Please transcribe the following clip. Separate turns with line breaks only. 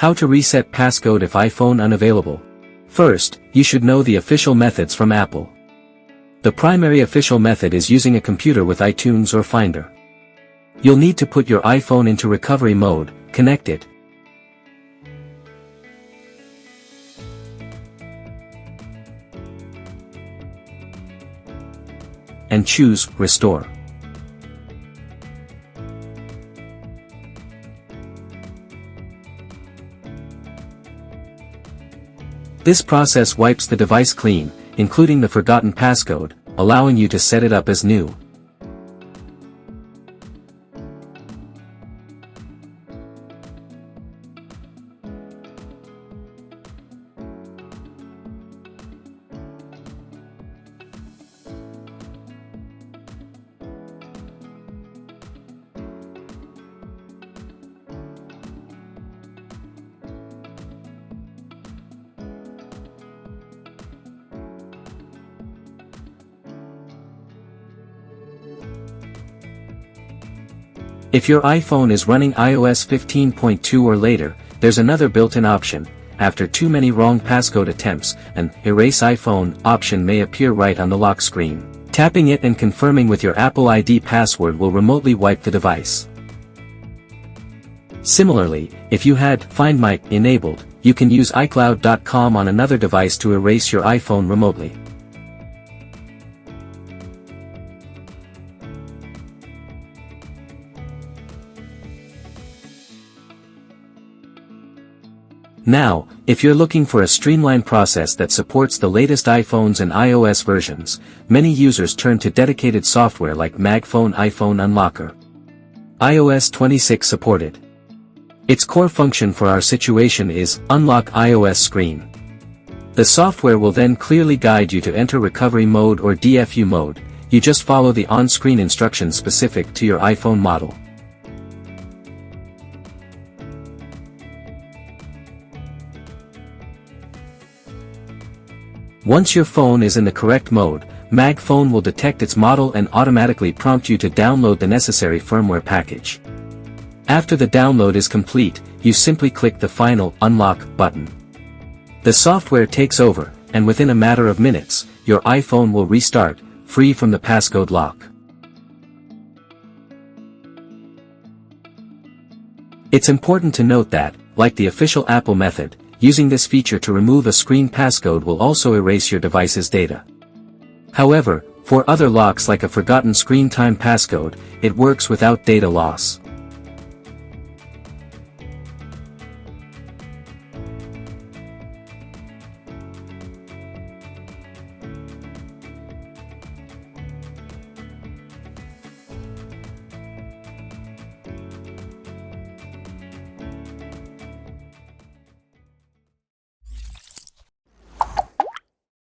How to reset passcode if iPhone unavailable. First, you should know the official methods from Apple. The primary official method is using a computer with iTunes or Finder. You'll need to put your iPhone into recovery mode, connect it, and choose Restore. This process wipes the device clean, including the forgotten passcode, allowing you to set it up as new. If your iPhone is running iOS 15.2 or later, there's another built-in option. After too many wrong passcode attempts, an Erase iPhone option may appear right on the lock screen. Tapping it and confirming with your Apple ID password will remotely wipe the device. Similarly, if you had Find My enabled, you can use iCloud.com on another device to erase your iPhone remotely. Now, if you're looking for a streamlined process that supports the latest iPhones and iOS versions, many users turn to dedicated software like MagFone iPhone Unlocker. iOS 26 supported. Its core function for our situation is Unlock iOS screen. The software will then clearly guide you to enter recovery mode or DFU mode. You just follow the on-screen instructions specific to your iPhone model. Once your phone is in the correct mode, MagFone will detect its model and automatically prompt you to download the necessary firmware package. After the download is complete, you simply click the final Unlock button. The software takes over, and within a matter of minutes, your iPhone will restart, free from the passcode lock. It's important to note that, like the official Apple method, using this feature to remove a screen passcode will also erase your device's data. However, for other locks like a forgotten screen time passcode, it works without data loss.